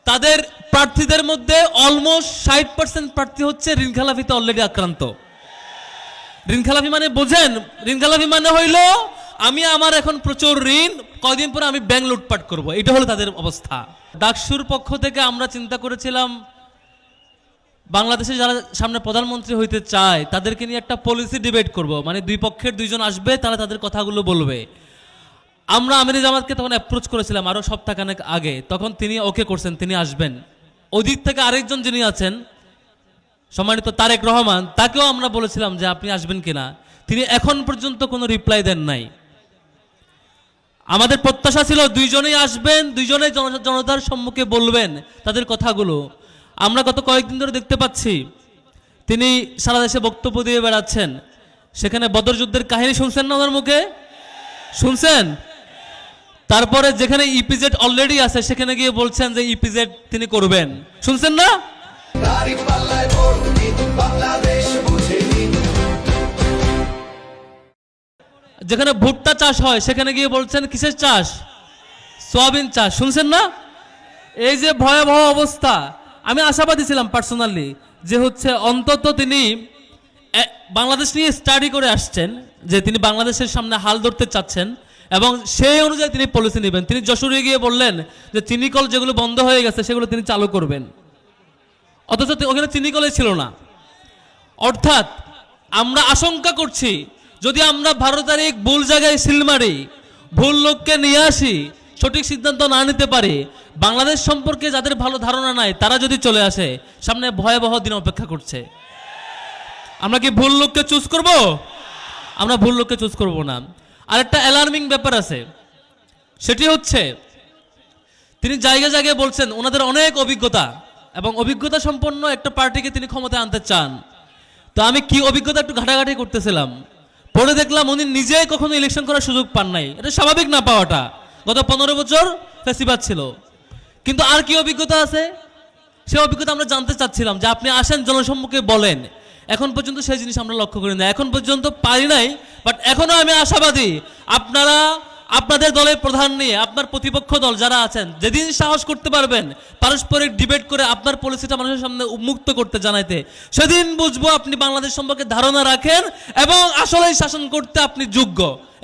তাদের প্রার্থীদের মধ্যে অলমোস্ট 60% প্রার্থী হচ্ছে ঋণখেলাপিতে অলরেডি আক্রান্ত। ঋণখেলাপি মানে বোঝেন, ঋণখেলাপি মানে হইল আমি আমার এখন প্রচুর ঋণ, কয়দিন পরে আমি ব্যাংক লুটপাট করব, এটা হলো তাদের অবস্থা। ডাকসুর পক্ষ থেকে আমরা চিন্তা করেছিলাম বাংলাদেশে যারা সামনে প্রধানমন্ত্রী হইতে চায় তাদেরকে নিয়ে একটা পলিসি ডিবেট করব, মানে দুই পক্ষের দুইজন আসবে, তারা তাদের কথাগুলো বলবে। আমরা আমির জামাতকে তখন অ্যাপ্রোচ করেছিলাম আরও সপ্তাহখানেক আগে, তখন তিনি ওকে করছেন, তিনি আসবেন। ওই দিক থেকে আরেকজন যিনি আছেন সম্মানিত তারেক রহমান, তাকেও আমরা বলেছিলাম যে আপনি আসবেন কিনা, তিনি এখন পর্যন্ত কোনো রিপ্লাই দেন নাই। আমাদের প্রত্যাশা ছিল দুইজনেই আসবেন, দুইজনেই জনতার সম্মুখে বলবেন তাদের কথাগুলো। আমরা গত কয়েকদিন ধরে দেখতে পাচ্ছি তিনি সারা দেশে বক্তব্য দিয়ে বেড়াচ্ছেন। সেখানে বদর যুদ্ধের কাহিনী শুনছেন না ওনার মুখে? শুনছেন? তারপরে যেখানে ইপিজেড অলরেডি আছে সেখানে গিয়ে বলছেন যে ইপিজেড তিনি করবেন, শুনছেন না? যেখানে ভুট্টা চাষ হয় সেখানে গিয়ে বলছেন কিসের চাষ? সোয়াবিন চাষ, শুনছেন না? এই যে ভয়াবহ অবস্থা, আমি আশাবাদী ছিলাম পার্সোনালি যে হচ্ছে অন্তত তিনি বাংলাদেশ নিয়ে স্টাডি করে আসছেন, যে তিনি বাংলাদেশের সামনে হাল ধরতে চাচ্ছেন এবং সেই অনুযায়ী তিনি পলিসি নেবেন। তিনি যশোরে গিয়ে বললেন যে চিনিকল যেগুলো বন্ধ হয়ে গেছে সেগুলো তিনি চালু করবেন, অথচ ওখানে চিনিকলই ছিল না। অর্থাৎ আমরা আশঙ্কা করছি যদি আমরা 12 তারিখ ভুল জায়গায় সিল মারি, ভুল লোককে নিয়ে আসি, সঠিক সিদ্ধান্ত না নিতে পারি, বাংলাদেশ সম্পর্কে যাদের ভালো ধারণা নাই তারা যদি চলে আসে, সামনে ভয়াবহ দিন অপেক্ষা করছে। আমরা কি ভুল লোককে চুজ করব? আমরা ভুল লোককে চুজ করব না। আর একটা অ্যালার্মিং ব্যাপার আছে, সেটি হচ্ছে তিনি জায়গায় জায়গায় বলছেন ওনাদের অনেক অভিজ্ঞতা এবং অভিজ্ঞতা সম্পন্ন একটা পার্টিকে তিনি ক্ষমতায় আনতে চান। তো আমি কি অভিজ্ঞতা একটু ঘাটাঘাটি করতেছিলাম, পরে দেখলাম উনি নিজেই কখনো ইলেকশন করার সুযোগ পান নাই। এটা স্বাভাবিক না পাওয়াটা, গত 15 বছর ফেসিবাদ ছিল। কিন্তু আর কি অভিজ্ঞতা আছে সে অভিজ্ঞতা আমরা জানতে চাচ্ছিলাম, যে আপনি আসেন জনসম্মুখে বলেন। এখন পর্যন্ত সেই জিনিস আমরা লক্ষ্য করি না, এখন পর্যন্ত পারি নাই। বাট এখনো আমি আশাবাদী আপনারা আপনাদের দলের প্রধান নিয়ে আপনার প্রতিপক্ষ দল যারা আছেন যেদিন সাহস করতে পারবেন পারস্পরিক ডিবেট করে আপনার পলিসিটা মানুষের সামনে উন্মুক্ত করতে জানাইতে, সেদিন বুঝবো আপনি বাংলাদেশ সম্পর্কে ধারণা রাখেন এবং আসলেই শাসন করতে আপনি যোগ্য।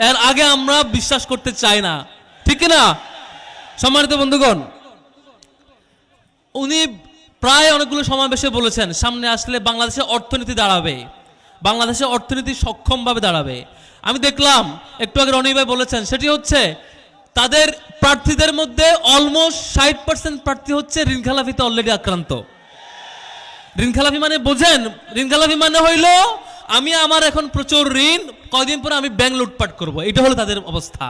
এর আগে আমরা বিশ্বাস করতে চাই না, ঠিক না? সম্মানিত বন্ধুগণ, উনি প্রায় অনেকগুলো সমাবেশে বলেছেন সামনে আসলে বাংলাদেশের অর্থনীতি দাঁড়াবে, বাংলাদেশের অর্থনীতি সক্ষমভাবে দাঁড়াবে। আমি দেখলাম একটু আগে রনি ভাই বলেছেন, সেটি হচ্ছে তাদের প্রার্থীদের মধ্যে অলমোস্ট 60% প্রার্থী হচ্ছে ঋণখেলাপিতে অলরেডি আক্রান্ত। ঋণখেলাপি মানে বোঝেন, ঋণখেলাপি মানে হইল আমি আমার এখন প্রচুর ঋণ, কয়দিন পরে আমি ব্যাংক লুটপাট করব, এটা হলো তাদের অবস্থা।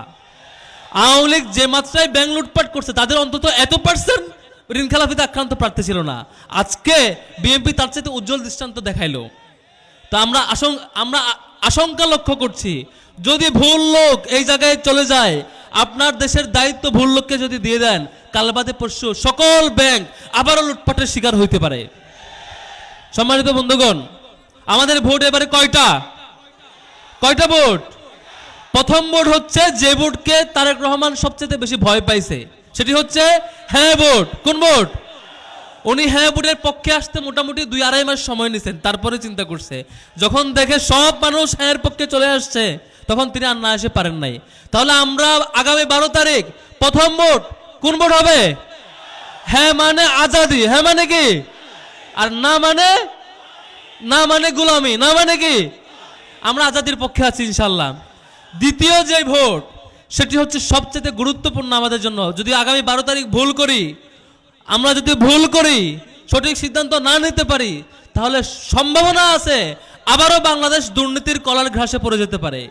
আওয়ামী লীগ যে মাত্রায় ব্যাংক লুটপাট করছে তাদের অন্তত এত পার্সেন্ট ঋণখেলাপিতে আক্রান্ত প্রার্থী ছিল না। আজকে বিএনপি তার চাইতে উজ্জ্বল দৃষ্টান্ত দেখাইলো। তা আমরা আশঙ্কা লক্ষ্য করছি যদি ভুল লোক এই জায়গায় চলে যায়, আপনার দেশের দায়িত্ব ভুল লোককে যদি দিয়ে দেন, কাল বাদে পরশু সকল ব্যাংক আবারও লুটপাটের শিকার হইতে পারে। সম্মানিত বন্ধুগণ, আমাদের ভোট এবারে কয়টা ভোট? প্রথম ভোট হচ্ছে যে ভোটকে তারেক রহমান সবচেয়ে বেশি ভয় পাইছে, সেটি হচ্ছে হ্যাঁ ভোট। কোন ভোট? উনি হ্যাঁ ভোটের পক্ষে আসতে মোটামুটি 2-2.5 মাস সময় নিছেন, তারপরে চিন্তা করছে। যখন দেখে সব মানুষ হ্যাঁ পক্ষে চলে আসছে তখন তিনি আর না এসে পারেন নাই। তাহলে আমরা আগামী 12 তারিখ প্রথম ভোট কোন ভোট হবে? হ্যাঁ মানে আজাদি, হ্যাঁ মানে কি, আর না মানে গোলামি, না মানে কি, আমরা আজাদির পক্ষে আছি ইনশাল্লাহ। দ্বিতীয় যে ভোট সেটি হচ্ছে সবচেয়ে গুরুত্বপূর্ণ আমাদের জন্য। যদি আগামী 12 তারিখ আমরা যদি ভুল করি, সঠিক সিদ্ধান্ত না নিতে পারি, তাহলে সম্ভাবনা আছে আবারও বাংলাদেশ দুর্নীতির কলার ঘাসে পড়ে যেতে পারে।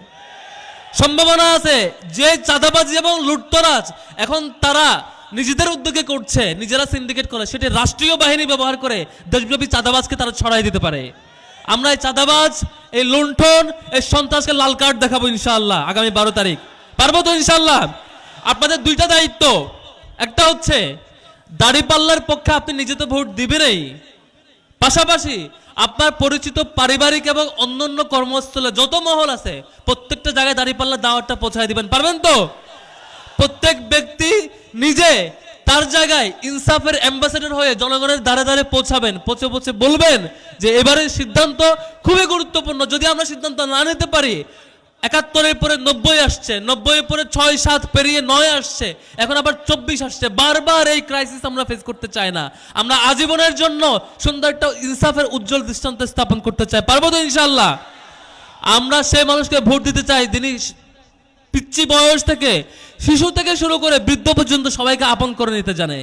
সম্ভাবনা আছে যে চাঁদাবাজি এবং লুটতরাজ এখন তারা নিজেদের উদ্যোগে করছে, নিজেরা সিন্ডিকেট করে, সেটি রাষ্ট্রীয় বাহিনী ব্যবহার করে দেশব্যাপী চাঁদাবাজকে তারা ছড়াই দিতে পারে। আমরা এই চাঁদাবাজ, এই লুণ্ঠন, এই সন্ত্রাসকে লাল কার্ড দেখাবো ইনশাআল্লাহ আগামী 12 তারিখ। পারবো তো ইনশাআল্লাহ? আপনাদের দুইটা দায়িত্ব, একটা হচ্ছে দাঁড়িপাল্লার পক্ষে আপনি নিজে তো ভোট দিবেনই, পাশাপাশি আপনার পরিচিত পারিবারিক এবং অন্যান্য কর্মস্থলে যত মহল আছে প্রত্যেকটা জায়গায় দাঁড়িপাল্লার দাওয়াতটা পৌঁছায় দিবেন। পারবেন তো? প্রত্যেক ব্যক্তি নিজে তার জায়গায় ইনসাফের অ্যাম্বাসেডর হয়ে জনগণের দ্বারে দ্বারে পৌঁছাবেন, পৌঁছে পৌঁছে বলবেন যে এবারের সিদ্ধান্ত খুবই গুরুত্বপূর্ণ। যদি আমরা সিদ্ধান্ত না নিতে পারি, ৭১-এর পরে ৯০ আসছে, ৯০-এর পরে ৬-৭ পেরিয়ে ৯ আসছে, এখন আবার ২৪ আসছে। বারবার এই ক্রাইসিস আমরা ফেস করতে চাই না। আমরা আজীবনের জন্য সুন্দর একটা ইনসাফের উজ্জ্বল দৃষ্টান্ত স্থাপন করতে চাই। পারবো তো ইনশাআল্লাহ? আমরা সেই মানুষকে ভোট দিতে চাই যিনি পিচ্চি বয়স থেকে, শিশু থেকে শুরু করে বৃদ্ধ পর্যন্ত সবাইকে আপন করে নিতে জানে।